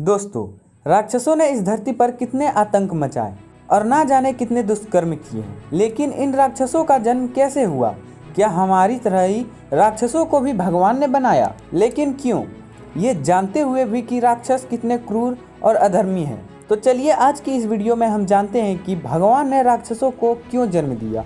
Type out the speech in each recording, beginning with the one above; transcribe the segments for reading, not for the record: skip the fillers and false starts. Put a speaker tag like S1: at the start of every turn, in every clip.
S1: दोस्तों, राक्षसों ने इस धरती पर कितने आतंक मचाए और ना जाने कितने दुष्कर्म किए हैं। लेकिन इन राक्षसों का जन्म कैसे हुआ? क्या हमारी तरह ही राक्षसों को भी भगवान ने बनाया? लेकिन क्यों? ये जानते हुए भी कि राक्षस कितने क्रूर और अधर्मी हैं। तो चलिए आज की इस वीडियो में हम जानते हैं कि भगवान ने राक्षसों को क्यों जन्म दिया।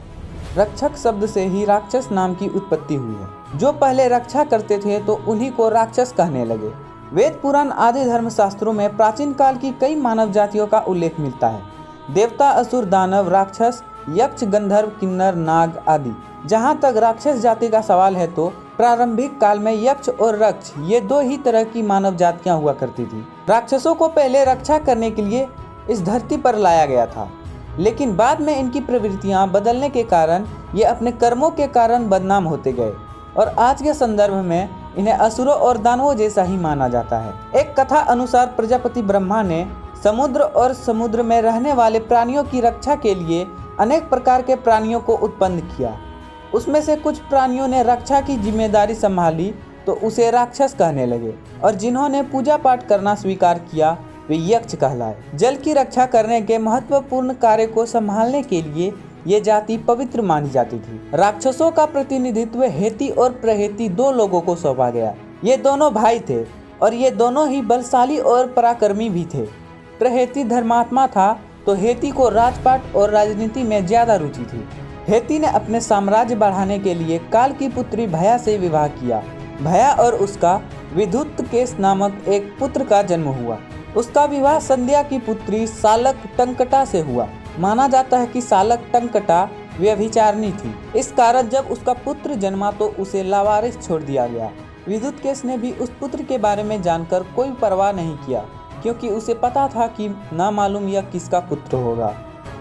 S1: रक्षक शब्द से ही राक्षस नाम की उत्पत्ति हुई है। जो पहले रक्षा करते थे तो उन्हीं को राक्षस कहने लगे। वेद पुराण आदि धर्मशास्त्रों में प्राचीन काल की कई मानव जातियों का उल्लेख मिलता है। देवता, असुर, दानव, राक्षस, यक्ष, गंधर्व, किन्नर, नाग आदि। जहाँ तक राक्षस जाति का सवाल है तो प्रारंभिक काल में यक्ष और रक्ष ये दो ही तरह की मानव जातियां हुआ करती थी। राक्षसों को पहले रक्षा करने के लिए इस धरती पर लाया गया था, लेकिन बाद में इनकी प्रवृत्तियां बदलने के कारण ये अपने कर्मों के कारण बदनाम होते गए और आज के संदर्भ में इन्हें असुरों और दानवों जैसा ही माना जाता है। एक कथा अनुसार प्रजापति ब्रह्मा ने समुद्र और समुद्र में रहने वाले प्राणियों की रक्षा के लिए अनेक प्रकार के प्राणियों को उत्पन्न किया। उसमें से कुछ प्राणियों ने रक्षा की जिम्मेदारी संभाली तो उसे राक्षस कहने लगे, और जिन्होंने पूजा पाठ करना स्वीकार किया वे यक्ष कहलाए। जल की रक्षा करने के महत्वपूर्ण कार्य को संभालने के लिए ये जाति पवित्र मानी जाती थी। राक्षसों का प्रतिनिधित्व हेती और प्रहेती दो लोगों को सौंपा गया। ये दोनों भाई थे और ये दोनों ही बलशाली और पराक्रमी भी थे। प्रहेती धर्मात्मा था तो हेती को राजपाट और राजनीति में ज्यादा रुचि थी। हेती ने अपने साम्राज्य बढ़ाने के लिए काल की पुत्री भया से विवाह किया। भया और उसका विद्युत्केश नामक एक पुत्र का जन्म हुआ। उसका विवाह संध्या की पुत्री सालक टंकटा से हुआ। माना जाता है कि सालक टंकटा व्यभिचारिणी थी। इस कारण जब उसका पुत्र जन्मा तो उसे लावारिस छोड़ दिया गया। विद्युत्केश ने भी उस पुत्र के बारे में जानकर कोई परवाह नहीं किया, क्योंकि उसे पता था कि ना मालूम यह किसका पुत्र होगा।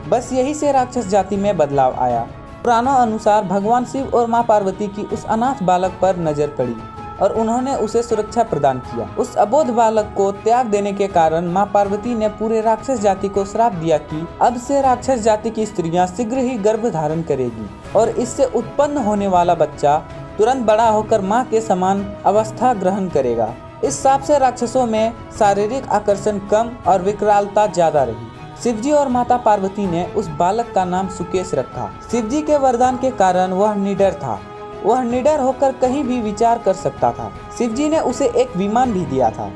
S1: बस यही से राक्षस जाति में बदलाव आया। पुराणों अनुसार भगवान शिव और माँ पार्वती की उस अनाथ बालक पर नजर पड़ी और उन्होंने उसे सुरक्षा प्रदान किया। उस अबोध बालक को त्याग देने के कारण माँ पार्वती ने पूरे राक्षस जाति को श्राप दिया कि अब से राक्षस जाति की स्त्रियां शीघ्र ही गर्भ धारण करेगी और इससे उत्पन्न होने वाला बच्चा तुरंत बड़ा होकर माँ के समान अवस्था ग्रहण करेगा। इस श्राप से राक्षसों में शारीरिक आकर्षण कम और विकरालता ज्यादा रही। शिवजी और माता पार्वती ने उस बालक का नाम सुकेश रखा। शिवजी के वरदान के कारण वह निडर था। वह निडर होकर कहीं भी विचार कर सकता था। शिवजी ने उसे एक विमान भी दिया था।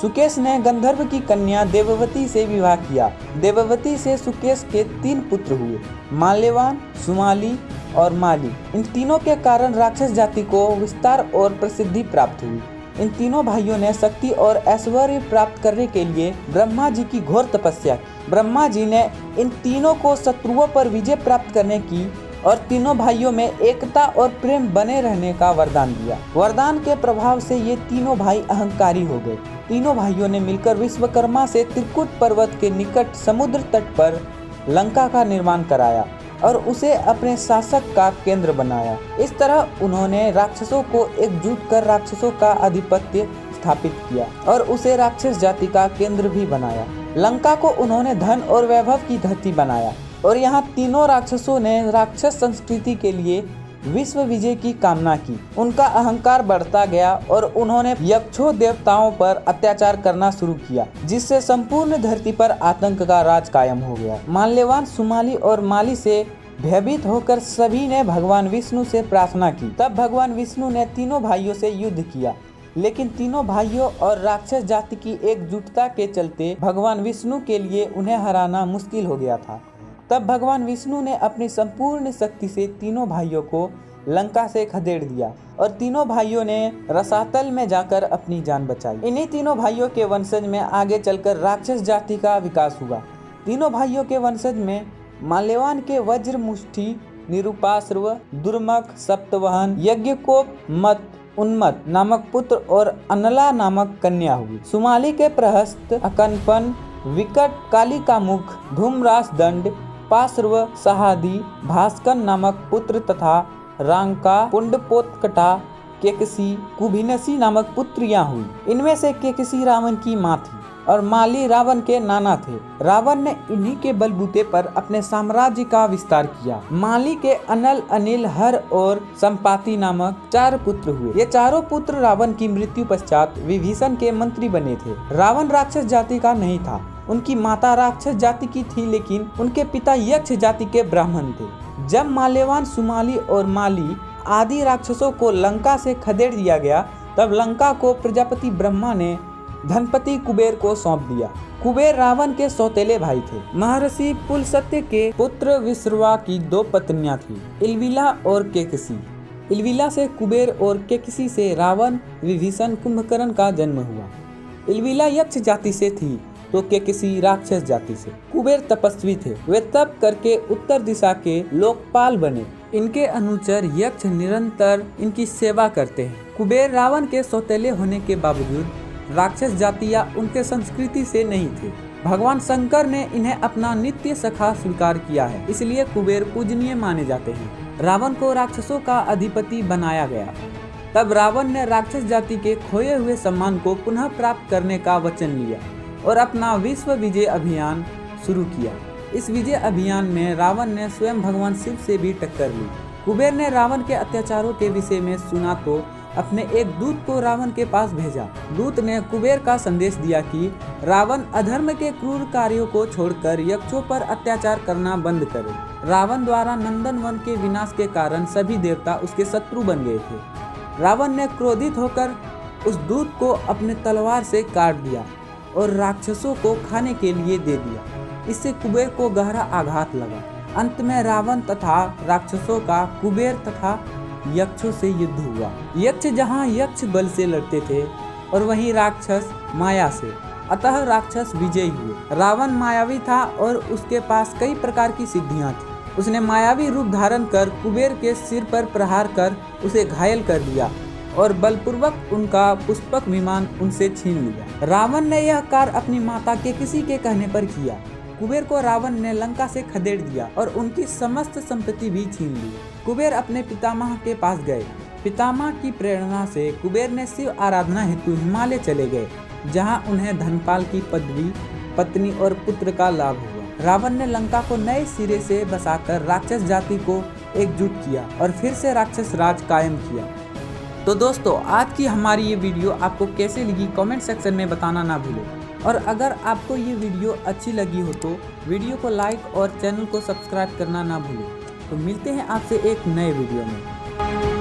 S1: सुकेश ने गंधर्व की कन्या देववती से विवाह किया। देववती से सुकेश के 3 पुत्र हुए, माल्यवान, सुमाली और माली। इन तीनों के कारण राक्षस जाति को विस्तार और प्रसिद्धि प्राप्त हुई। इन तीनों भाइयों ने शक्ति और ऐश्वर्य प्राप्त करने के लिए ब्रह्मा जी की घोर तपस्या की। ब्रह्मा जी ने इन तीनों को शत्रुओं पर विजय प्राप्त करने की और तीनों भाइयों में एकता और प्रेम बने रहने का वरदान दिया। वरदान के प्रभाव से ये तीनों भाई अहंकारी हो गए। तीनों भाइयों ने मिलकर विश्वकर्मा से त्रिकुट पर्वत के निकट समुद्र तट पर लंका का निर्माण कराया और उसे अपने शासक का केंद्र बनाया। इस तरह उन्होंने राक्षसों को एकजुट कर राक्षसों का आधिपत्य स्थापित किया और उसे राक्षस जाति का केंद्र भी बनाया। लंका को उन्होंने धन और वैभव की धरती बनाया और यहाँ तीनों राक्षसों ने राक्षस संस्कृति के लिए विश्व विजय की कामना की। उनका अहंकार बढ़ता गया और उन्होंने यक्षों देवताओं पर अत्याचार करना शुरू किया, जिससे संपूर्ण धरती पर आतंक का राज कायम हो गया। माल्यवान, सुमाली और माली से भयभीत होकर सभी ने भगवान विष्णु से प्रार्थना की। तब भगवान विष्णु ने तीनों भाइयों से युद्ध किया, लेकिन तीनों भाइयों और राक्षस जाति की एकजुटता के चलते भगवान विष्णु के लिए उन्हें हराना मुश्किल हो गया था। तब भगवान विष्णु ने अपनी संपूर्ण शक्ति से तीनों भाइयों को लंका से खदेड़ दिया और तीनों भाइयों ने रसातल में जाकर अपनी जान बचाई। इन्हीं तीनों भाइयों के वंशज में आगे चलकर राक्षस जाति का विकास हुआ। तीनों भाइयों के वंशज में माल्यवान के वज्र मुष्टि, निरुपाश्रव, दुर्मक, सप्तवाहन, यज्ञकोप, मत, उन्मत नामक पुत्र और अनला नामक कन्या हुई। सुमाली के प्रहस्त, अकनपन, विकट, काली का मुख, धूम्रास दंड, पार्श्व, सहादी, भास्कर नामक पुत्र तथा रांका, पुंडपोतकटा, केकसी, कुभिनसी नामक पुत्रियां हुई। इनमें से केकसी रावण की मां थी। और माली रावण के नाना थे। रावण ने इन्हीं के बलबूते पर अपने साम्राज्य का विस्तार किया। माली के अनल, अनिल, हर और संपाति नामक 4 पुत्र हुए। ये चारों पुत्र रावण की मृत्यु पश्चात विभीषण के मंत्री बने थे। रावण राक्षस जाति का नहीं था। उनकी माता राक्षस जाति की थी, लेकिन उनके पिता यक्ष जाति के ब्राह्मण थे। जब माल्यवान, सुमाली और माली आदि राक्षसों को लंका से खदेड़ दिया गया, तब लंका को प्रजापति ब्रह्मा ने धनपति कुबेर को सौंप दिया। कुबेर रावण के सौतेले भाई थे। महर्षि पुलस्त्य के पुत्र विश्रवा की 2 पत्नियां थी, इलविला और केकसी। इलविला से कुबेर और केकसी से रावण, विभीषण, कुंभकर्ण का जन्म हुआ। इलविला यक्ष जाति से थी तो केकसी राक्षस जाति से। कुबेर तपस्वी थे। वे तप करके उत्तर दिशा के लोकपाल बने। इनके अनुचर यक्ष निरंतर इनकी सेवा करते हैं। कुबेर रावण के सौतेले होने के बावजूद राक्षस जाति या उनके संस्कृति से नहीं थे। भगवान शंकर ने इन्हें अपना नित्य सखा स्वीकार किया है, इसलिए कुबेर पूजनीय माने जाते हैं। रावण को राक्षसों का अधिपति बनाया गया। तब रावण ने राक्षस जाति के खोए हुए सम्मान को पुनः प्राप्त करने का वचन लिया और अपना विश्व विजय अभियान शुरू किया। इस विजय अभियान में रावण ने स्वयं भगवान शिव से भी टक्कर ली। कुबेर ने रावण के अत्याचारों के विषय में सुना तो अपने एक दूत को रावण के पास भेजा। दूत ने कुबेर का संदेश दिया कि रावण अधर्म के क्रूर कार्यों को छोड़कर यक्षों पर अत्याचार करना बंद करे। रावण द्वारा नंदन वन के विनाश के कारण सभी देवता उसके शत्रु बन गए थे। रावण ने क्रोधित होकर उस दूत को अपने तलवार से काट दिया और राक्षसों को खाने के लिए दे दिया। इससे कुबेर को गहरा आघात लगा। अंत में रावण तथा राक्षसों का कुबेर तथा यक्षों से युद्ध हुआ। यक्ष जहाँ यक्ष बल से लड़ते थे और वहीं राक्षस माया से, अतः राक्षस विजयी हुए। रावण मायावी था और उसके पास कई प्रकार की सिद्धियां थी। उसने मायावी रूप धारण कर कुबेर के सिर पर प्रहार कर उसे घायल कर दिया और बलपूर्वक उनका पुष्पक विमान उनसे छीन लिया। रावण ने यह कार्य अपनी माता के किसी के कहने पर किया। कुबेर को रावण ने लंका से खदेड़ दिया और उनकी समस्त संपत्ति भी छीन ली। कुबेर अपने पितामह के पास गए। पितामह की प्रेरणा से कुबेर ने शिव आराधना हेतु हिमालय चले गए, जहां उन्हें धनपाल की पदवी, पत्नी और पुत्र का लाभ हुआ। रावण ने लंका को नए सिरे से बसाकर राक्षस जाति को एकजुट किया और फिर से राक्षस राज कायम किया। तो दोस्तों, आज की हमारी ये वीडियो आपको कैसे लगी कमेंट सेक्शन में बताना ना भूलें। और अगर आपको ये वीडियो अच्छी लगी हो तो वीडियो को लाइक और चैनल को सब्सक्राइब करना ना भूलें। तो मिलते हैं आपसे एक नए वीडियो में।